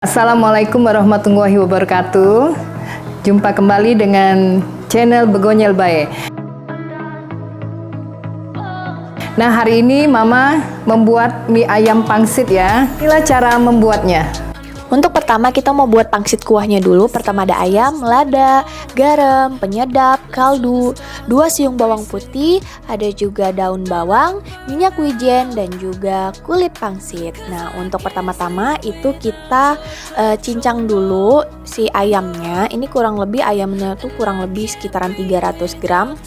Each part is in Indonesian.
Assalamualaikum warahmatullahi wabarakatuh. Jumpa kembali dengan channel Begonyel Bae. Nah, hari ini Mama membuat mie ayam pangsit ya. Inilah cara membuatnya. Untuk pertama kita mau buat pangsit kuahnya dulu. Pertama ada ayam, lada, garam, penyedap, kaldu, 2 siung bawang putih, ada juga daun bawang, minyak wijen, dan juga kulit pangsit. Nah, untuk pertama-tama itu kita cincang dulu si ayamnya. Ini ayamnya tuh kurang lebih sekitaran 300 gram.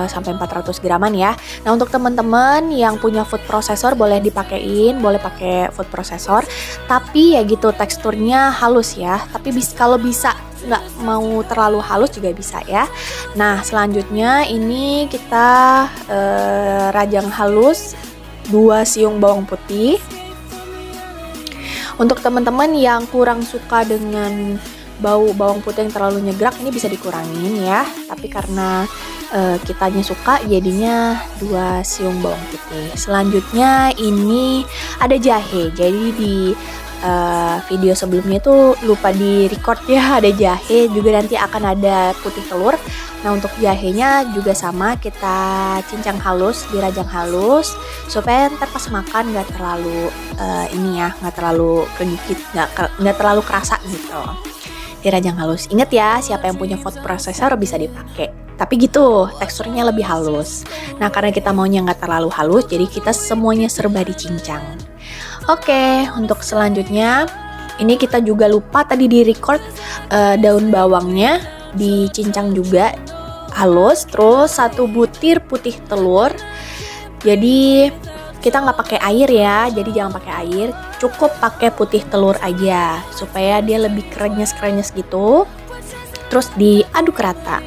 Sampai 400 graman ya. Nah, untuk teman-teman yang punya food processor boleh pakai food processor, tapi ya gitu teksturnya halus ya. Tapi kalau bisa nggak mau terlalu halus juga bisa ya. Nah, selanjutnya ini kita rajang halus 2 siung bawang putih. Untuk teman-teman yang kurang suka dengan bau bawang putih yang terlalu nyegrak, ini bisa dikurangin ya. Tapi karena kitanya suka, jadinya 2 siung bawang putih. Selanjutnya ini ada jahe. Jadi di video sebelumnya itu lupa di record ya, ada jahe juga, nanti akan ada putih telur. Nah, untuk jahenya juga sama, kita cincang halus, dirajang halus supaya ntar pas makan nggak terlalu nggak terlalu kegigit, nggak terlalu kerasa gitu. Dirajang halus. Ingat ya, siapa yang punya food processor bisa dipakai. Tapi gitu, teksturnya lebih halus. Nah, karena kita maunya nggak terlalu halus, jadi kita semuanya serba dicincang. Oke, untuk selanjutnya, ini kita juga lupa tadi di record daun bawangnya dicincang juga halus. Terus 1 butir putih telur. Jadi kita nggak pakai air ya, jadi jangan pakai air, cukup pakai putih telur aja supaya dia lebih krenyes gitu. Terus diaduk rata.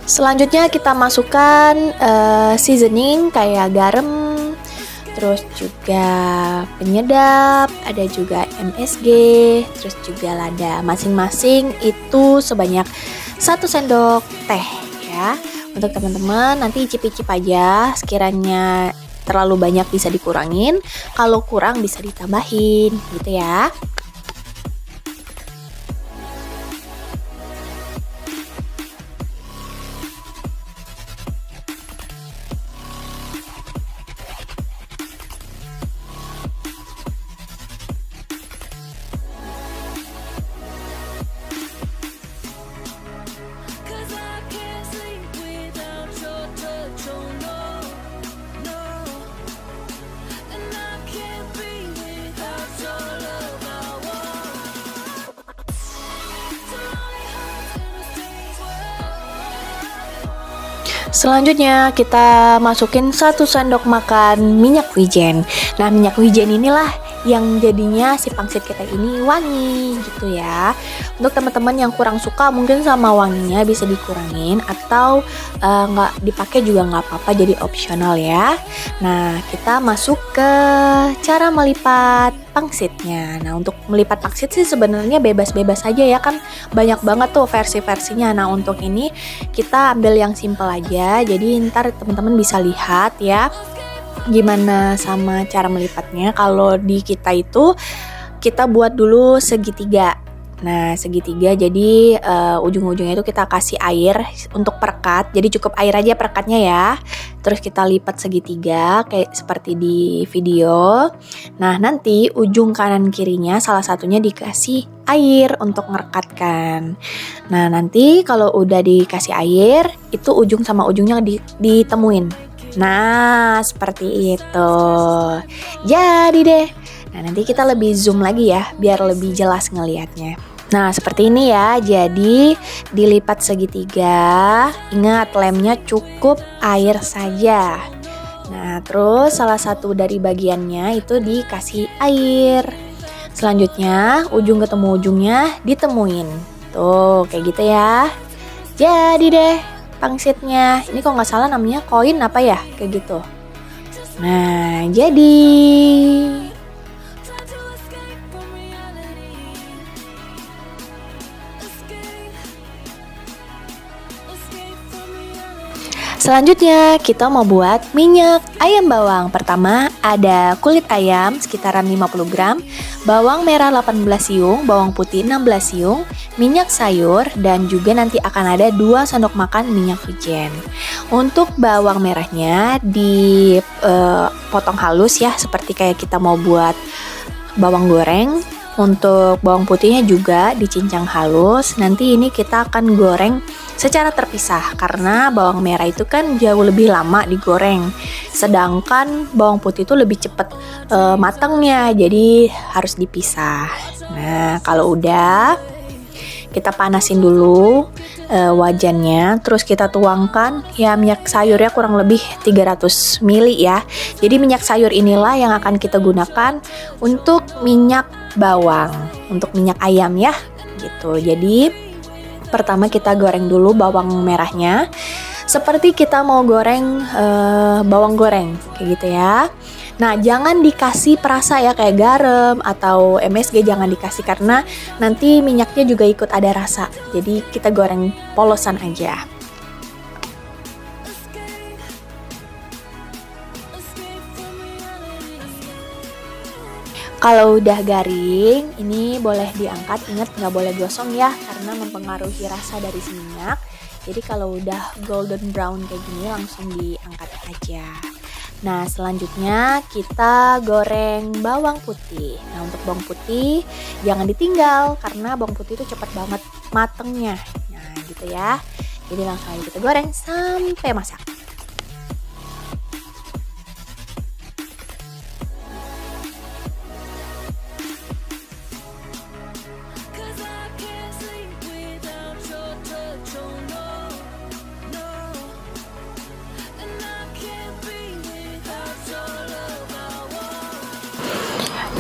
Selanjutnya kita masukkan seasoning kayak garam, terus juga penyedap, ada juga MSG, terus juga lada. Masing-masing itu sebanyak 1 sendok teh ya. Untuk teman-teman nanti icip-icip aja, sekiranya terlalu banyak bisa dikurangin, kalau kurang bisa ditambahin gitu ya. Selanjutnya kita masukin 1 sendok makan minyak wijen. Nah, minyak wijen inilah yang jadinya si pangsit kita ini wangi gitu ya. Untuk teman-teman yang kurang suka mungkin sama wanginya bisa dikurangin, atau nggak dipakai juga nggak apa-apa, jadi opsional ya. Nah, kita masuk ke cara melipat pangsitnya. Nah, untuk melipat pangsit sih sebenarnya bebas-bebas aja ya, kan banyak banget tuh versi-versinya. Nah, untuk ini kita ambil yang simple aja, jadi ntar teman-teman bisa lihat ya gimana sama cara melipatnya. Kalau di kita itu kita buat dulu segitiga. Nah, segitiga, jadi ujung-ujungnya itu kita kasih air untuk perekat. Jadi cukup air aja perekatnya ya. Terus kita lipat segitiga kayak seperti di video. Nah, nanti ujung kanan kirinya salah satunya dikasih air untuk merekatkan. Nah, nanti kalau udah dikasih air, itu ujung sama ujungnya ditemuin. Nah, seperti itu. Jadi deh. Nah, nanti kita lebih zoom lagi ya, biar lebih jelas ngelihatnya. Nah, seperti ini ya. Jadi, dilipat segitiga. Ingat, lemnya cukup air saja. Nah, terus salah satu dari bagiannya itu dikasih air. Selanjutnya, ujung ketemu ujungnya ditemuin. Tuh, kayak gitu ya. Jadi deh pangsitnya. Ini kalau nggak salah namanya koin apa ya, kayak gitu. Nah, jadi Selanjutnya kita mau buat minyak ayam bawang. Pertama ada kulit ayam sekitaran 50 gram, bawang merah 18 siung, bawang putih 16 siung, minyak sayur, dan juga nanti akan ada 2 sendok makan minyak wijen. Untuk bawang merahnya dipotong halus ya, seperti kayak kita mau buat bawang goreng. Untuk bawang putihnya juga dicincang halus. Nanti ini kita akan goreng secara terpisah karena bawang merah itu kan jauh lebih lama digoreng. Sedangkan bawang putih itu lebih cepat matangnya, jadi harus dipisah. Nah, kalau udah kita panasin dulu wajannya, terus kita tuangkan ya minyak sayurnya kurang lebih 300 ml ya. Jadi minyak sayur inilah yang akan kita gunakan untuk minyak bawang, untuk minyak ayam ya gitu. Jadi pertama kita goreng dulu bawang merahnya seperti kita mau goreng bawang goreng kayak gitu ya. Nah, jangan dikasih perasa ya kayak garam atau MSG, jangan dikasih karena nanti minyaknya juga ikut ada rasa. Jadi kita goreng polosan aja. Kalau udah garing, ini boleh diangkat. Ingat nggak boleh gosong ya karena mempengaruhi rasa dari si minyak. Jadi kalau udah golden brown kayak gini langsung diangkat aja. Nah, selanjutnya kita goreng bawang putih. Nah, untuk bawang putih jangan ditinggal karena bawang putih itu cepat banget matengnya. Nah, gitu ya. Jadi langsung aja kita goreng sampai masak.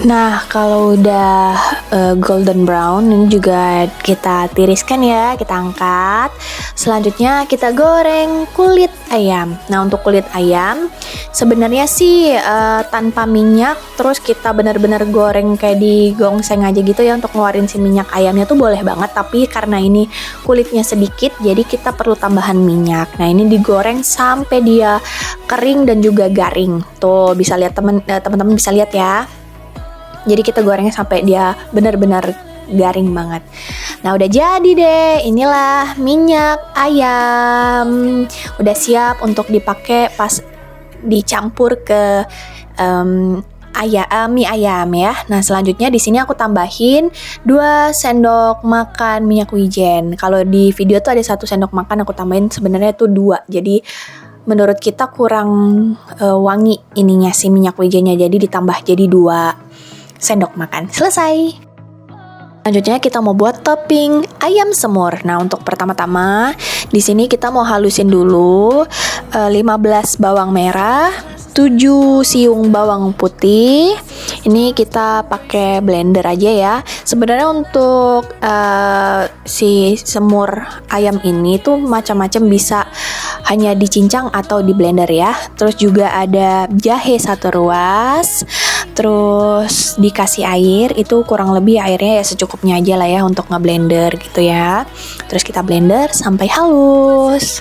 Nah, kalau udah golden brown, ini juga kita tiriskan ya, kita angkat. Selanjutnya kita goreng kulit ayam. Nah, untuk kulit ayam sebenarnya sih tanpa minyak, terus kita benar-benar goreng kayak di gongseng aja gitu ya untuk ngeluarin si minyak ayamnya tuh boleh banget. Tapi karena ini kulitnya sedikit, jadi kita perlu tambahan minyak. Nah, ini digoreng sampai dia kering dan juga garing. Tuh bisa lihat teman-teman bisa lihat ya. Jadi kita gorengnya sampai dia benar-benar garing banget. Nah, udah jadi deh. Inilah minyak ayam. Udah siap untuk dipakai pas dicampur ke mie ayam ya. Nah, selanjutnya di sini aku tambahin 2 sendok makan minyak wijen. Kalau di video tuh ada 1 sendok makan, aku tambahin sebenarnya tuh 2. Jadi menurut kita kurang wangi ininya si minyak wijennya. Jadi ditambah jadi 2 sendok makan. Selesai. Selanjutnya kita mau buat topping ayam semur. Nah, untuk pertama-tama di sini kita mau halusin dulu 15 bawang merah, 7 siung bawang putih. Ini kita pakai blender aja ya. Sebenarnya untuk si semur ayam ini tuh macam-macam, bisa hanya dicincang atau di blender ya. Terus juga ada jahe 1 ruas. Terus dikasih air, itu kurang lebih airnya ya secukupnya aja lah ya untuk ngeblender gitu ya. Terus kita blender sampai halus.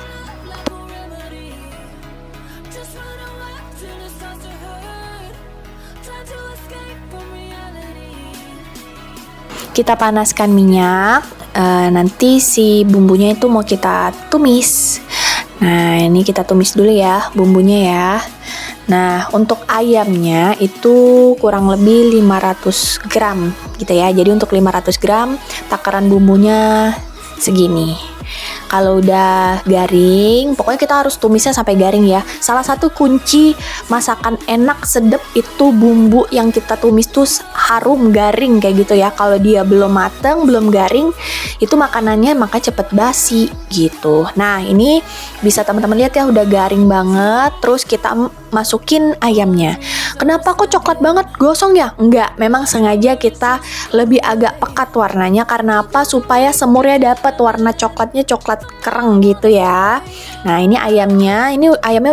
Kita panaskan minyak, nanti si bumbunya itu mau kita tumis. Nah, ini kita tumis dulu ya bumbunya ya. Nah, untuk ayamnya itu kurang lebih 500 gram gitu ya. Jadi untuk 500 gram takaran bumbunya segini. Kalau udah garing, pokoknya kita harus tumisnya sampai garing ya. Salah satu kunci masakan enak sedep itu bumbu yang kita tumis tuh harum garing kayak gitu ya. Kalau dia belum mateng, belum garing, itu makanannya makanya cepet basi gitu. Nah, ini bisa teman-teman lihat ya, udah garing banget. Terus kita masukin ayamnya. Kenapa kok coklat banget, gosong ya? Enggak, memang sengaja kita lebih agak pekat warnanya. Karena apa? Supaya semurnya dapat warna coklatnya, coklat kereng gitu ya. Nah, ini ayamnya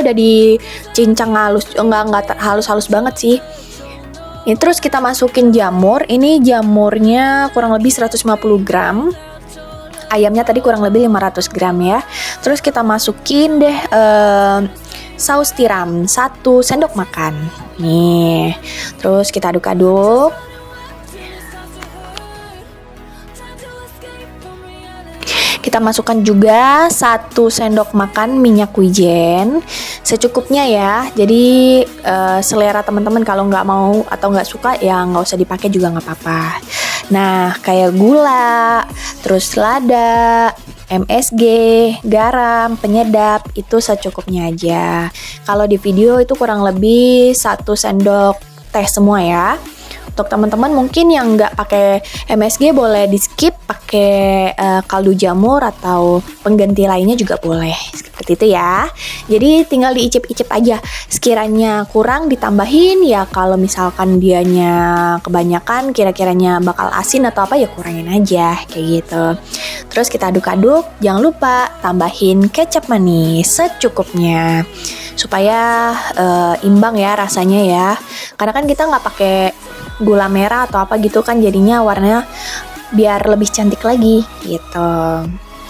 udah dicincang halus, enggak halus-halus banget sih. Ini terus kita masukin jamur. Ini jamurnya kurang lebih 150 gram. Ayamnya tadi kurang lebih 500 gram ya. Terus kita masukin deh saus tiram 1 sendok makan. Nih, terus kita aduk-aduk. Kita masukkan juga 1 sendok makan minyak wijen secukupnya ya. Jadi selera teman-teman, kalau nggak mau atau nggak suka ya nggak usah dipakai juga nggak apa-apa. Nah, kayak gula, terus lada, MSG, garam, penyedap itu secukupnya aja. Kalau di video itu kurang lebih 1 sendok teh semua ya. Untuk teman-teman mungkin yang nggak pakai MSG boleh di skip, pakai kaldu jamur atau pengganti lainnya juga boleh, seperti itu ya. Jadi tinggal diicip-icip aja, sekiranya kurang ditambahin ya, kalau misalkan dianya kebanyakan kira-kiranya bakal asin atau apa ya kurangin aja kayak gitu. Terus kita aduk-aduk, jangan lupa tambahin kecap manis secukupnya supaya imbang ya rasanya ya, karena kan kita nggak pakai gula merah atau apa gitu kan, jadinya warnanya biar lebih cantik lagi gitu.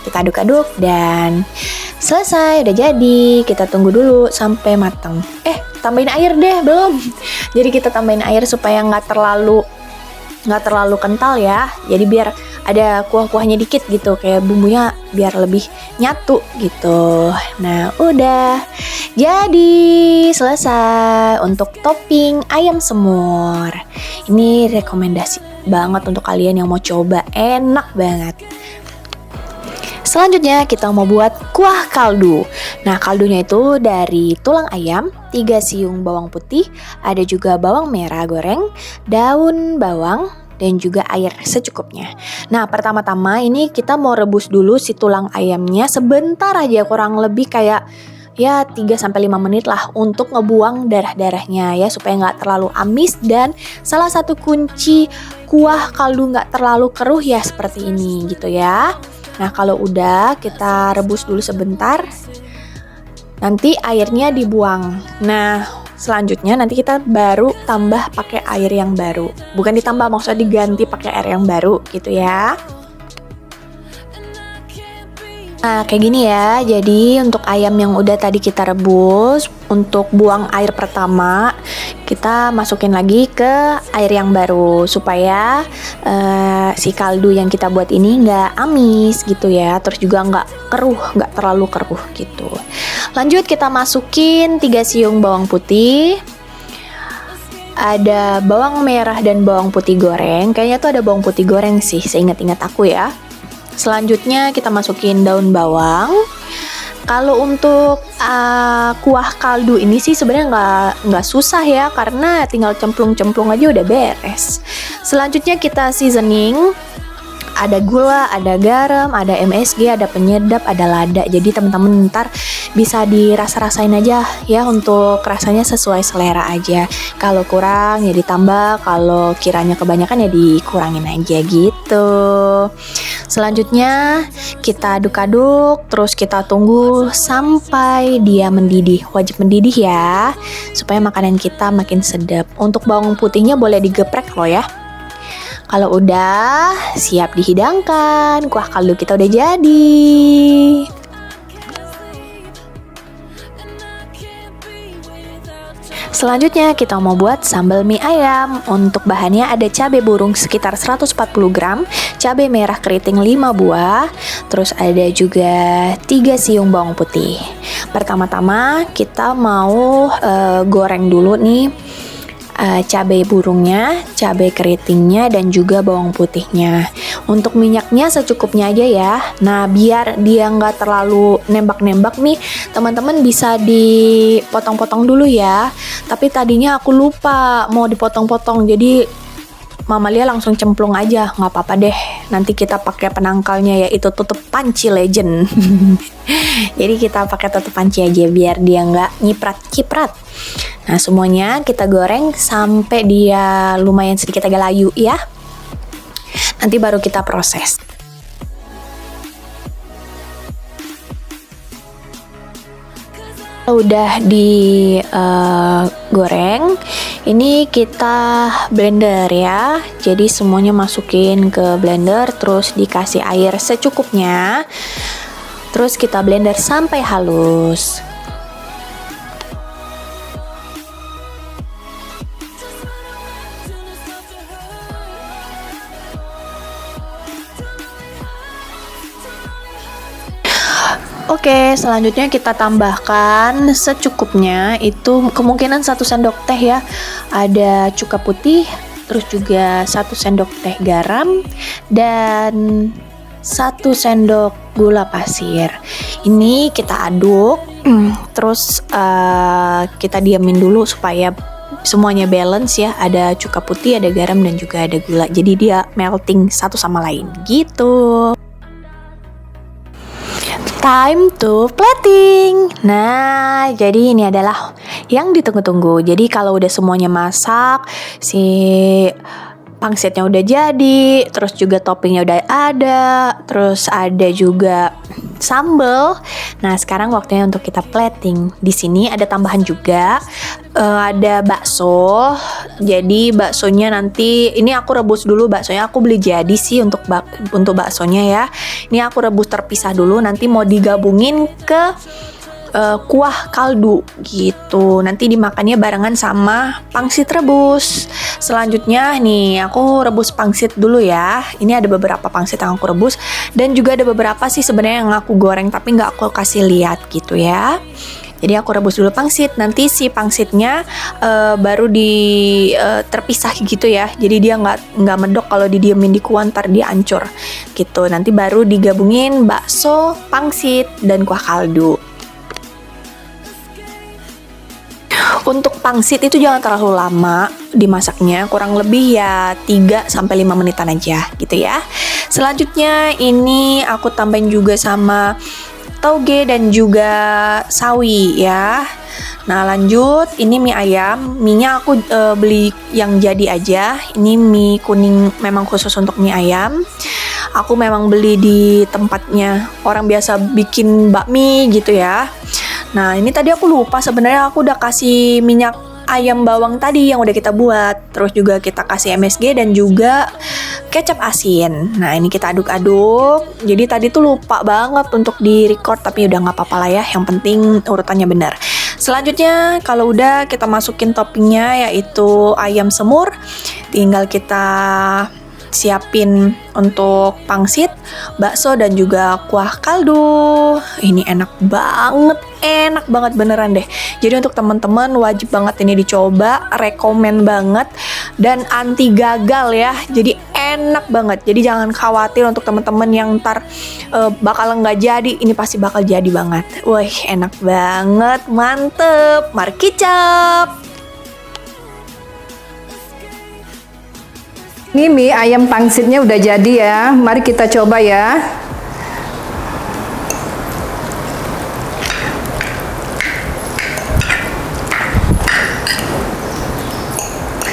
Kita aduk-aduk dan selesai, udah jadi. Kita tunggu dulu sampai matang. Tambahin air deh, belum. Jadi kita tambahin air supaya nggak terlalu kental ya. Jadi biar ada kuah-kuahnya dikit gitu, kayak bumbunya biar lebih nyatu gitu. Nah, udah jadi selesai untuk topping ayam semur. Ini rekomendasi banget untuk kalian yang mau coba, enak banget. Selanjutnya kita mau buat kuah kaldu. Nah, kaldunya itu dari tulang ayam, 3 siung bawang putih, ada juga bawang merah goreng, daun bawang, dan juga air secukupnya. Nah, pertama-tama ini kita mau rebus dulu si tulang ayamnya sebentar aja, kurang lebih kayak ya 3-5 menit lah, untuk ngebuang darah-darahnya ya, supaya nggak terlalu amis. Dan salah satu kunci kuah kaldu nggak terlalu keruh ya seperti ini gitu ya. Nah, kalau udah kita rebus dulu sebentar, nanti airnya dibuang. Nah, selanjutnya nanti kita baru tambah pakai air yang baru. Bukan ditambah, maksudnya diganti pakai air yang baru gitu ya. Nah, kayak gini ya. Jadi untuk ayam yang udah tadi kita rebus, untuk buang air pertama, kita masukin lagi ke air yang baru supaya si kaldu yang kita buat ini nggak amis gitu ya. Terus juga nggak keruh, nggak terlalu keruh gitu. Lanjut kita masukin 3 siung bawang putih. Ada bawang merah dan bawang putih goreng. Kayaknya tuh ada bawang putih goreng sih, seingat-ingat aku ya. Selanjutnya kita masukin daun bawang. Kalau untuk kuah kaldu ini sih sebenarnya nggak susah ya, karena tinggal cemplung-cemplung aja udah beres. Selanjutnya kita seasoning. Ada gula, ada garam, ada MSG, ada penyedap, ada lada. Jadi teman-teman ntar bisa dirasa-rasain aja ya, untuk rasanya sesuai selera aja. Kalau kurang ya ditambah, kalau kiranya kebanyakan ya dikurangin aja gitu. Selanjutnya kita aduk-aduk, terus kita tunggu sampai dia mendidih. Wajib mendidih ya, supaya makanan kita makin sedap. Untuk bawang putihnya boleh digeprek loh ya. Kalau udah siap dihidangkan, kuah kaldu kita udah jadi. Selanjutnya kita mau buat sambal mie ayam. Untuk bahannya ada cabai burung sekitar 140 gram, cabai merah keriting 5 buah, terus ada juga 3 siung bawang putih. Pertama-tama kita mau goreng dulu nih cabai burungnya, cabai keritingnya, dan juga bawang putihnya. Untuk minyaknya secukupnya aja ya. Nah, biar dia nggak terlalu nembak-nembak nih, teman-teman bisa dipotong-potong dulu ya. Tapi tadinya aku lupa mau dipotong-potong, jadi Mama Lia langsung cemplung aja. Nggak apa-apa deh, nanti kita pakai penangkalnya, yaitu tutup panci legend. Jadi kita pakai tutup panci aja biar dia nggak nyiprat-ciprat. Nah, semuanya kita goreng sampai dia lumayan sedikit agak layu ya. Nanti baru kita proses. Udah digoreng, ini kita blender ya. Jadi semuanya masukin ke blender, terus dikasih air secukupnya. Terus kita blender sampai halus. Oke, selanjutnya kita tambahkan secukupnya, itu kemungkinan 1 sendok teh ya. Ada cuka putih, terus juga 1 sendok teh garam, dan 1 sendok gula pasir. Ini kita aduk, terus kita diamin dulu supaya semuanya balance ya. Ada cuka putih, ada garam, dan juga ada gula. Jadi dia melting satu sama lain gitu. Time to plating. Nah, jadi ini adalah yang ditunggu-tunggu. Jadi kalau udah semuanya masak, si pangsitnya udah jadi, terus juga toppingnya udah ada, terus ada juga sambal. Nah, sekarang waktunya untuk kita plating. Di sini ada tambahan juga, ada bakso. Jadi baksonya nanti ini aku rebus dulu baksonya. Aku beli jadi sih untuk baksonya ya. Ini aku rebus terpisah dulu. Nanti mau digabungin ke kuah kaldu gitu. Nanti dimakannya barengan sama pangsit rebus. Selanjutnya nih aku rebus pangsit dulu ya. Ini ada beberapa pangsit yang aku rebus, dan juga ada beberapa sih sebenarnya yang aku goreng tapi nggak aku kasih lihat gitu ya. Jadi aku rebus dulu pangsit. Nanti si pangsitnya baru terpisah gitu ya. Jadi dia nggak medok kalau didiemin di kuah, ntar dia ancur gitu. Nanti baru digabungin bakso, pangsit, dan kuah kaldu. Untuk pangsit itu jangan terlalu lama dimasaknya, kurang lebih ya 3-5 menitan aja gitu ya. Selanjutnya ini aku tambahin juga sama toge dan juga sawi ya. Nah lanjut, ini mie ayam. Mie-nya aku beli yang jadi aja. Ini mie kuning memang khusus untuk mie ayam. Aku memang beli di tempatnya orang biasa bikin bakmi gitu ya. Nah ini tadi aku lupa, sebenarnya aku udah kasih minyak ayam bawang tadi yang udah kita buat. Terus juga kita kasih MSG dan juga kecap asin. Nah ini kita aduk-aduk. Jadi tadi tuh lupa banget untuk di record, tapi udah gak apa-apa lah ya. Yang penting urutannya benar. Selanjutnya kalau udah kita masukin toppingnya yaitu ayam semur. Tinggal kita siapin untuk pangsit, bakso, dan juga kuah kaldu. Ini enak banget beneran deh. Jadi untuk teman-teman wajib banget ini dicoba, rekomen banget, dan anti gagal ya. Jadi enak banget. Jadi jangan khawatir untuk teman-teman yang ntar bakal nggak jadi, ini pasti bakal jadi banget. Wih, enak banget, mantep. Mari kicap. Ini mie ayam pangsitnya udah jadi ya. Mari kita coba ya.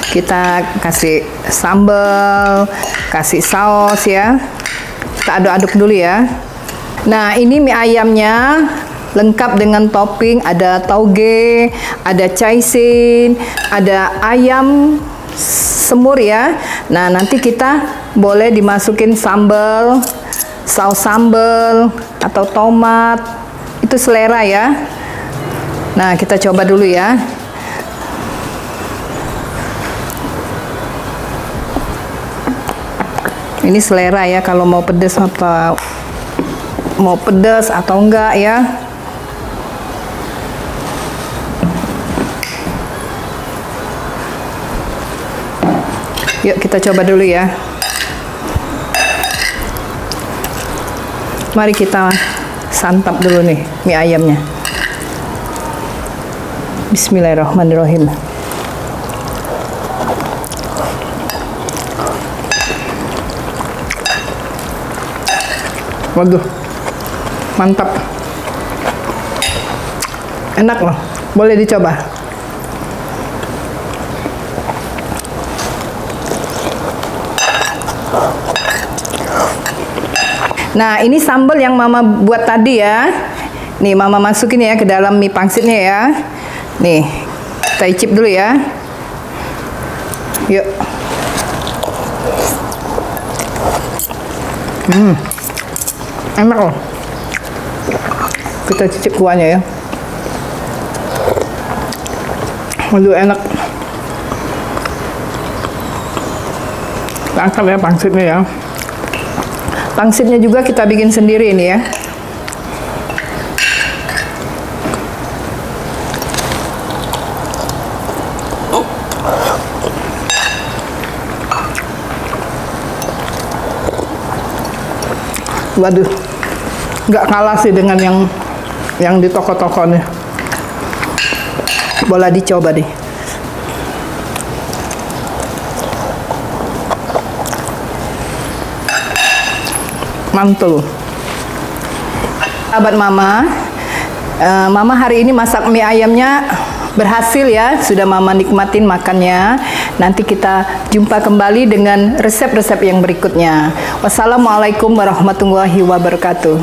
Kita kasih sambal, kasih saus ya. Kita aduk-aduk dulu ya. Nah, ini mie ayamnya lengkap dengan topping, ada tauge, ada caisin, ada ayam semur ya. Nah nanti kita boleh dimasukin sambal, saus sambal atau tomat, itu selera ya. Nah kita coba dulu ya. Ini selera ya, kalau mau pedas atau enggak ya. Yuk kita coba dulu ya. Mari kita santap dulu nih mie ayamnya. Bismillahirrahmanirrahim. Waduh, mantap. Enak loh, boleh dicoba. Nah ini sambal yang mama buat tadi ya. Nih mama masukin ya ke dalam mie pangsitnya ya. Nih kita icip dulu ya. Yuk. Enak loh. Kita cicip kuahnya ya. Aduh, enak. Kita angkat ya pangsitnya ya. Pangsitnya juga kita bikin sendiri ini ya. Waduh, nggak kalah sih dengan yang di toko-toko nih. Boleh dicoba deh. Mantul. Sahabat Mama, Mama hari ini masak mie ayamnya berhasil ya. Sudah Mama nikmatin makannya. Nanti kita jumpa kembali dengan resep-resep yang berikutnya. Wassalamualaikum warahmatullahi wabarakatuh.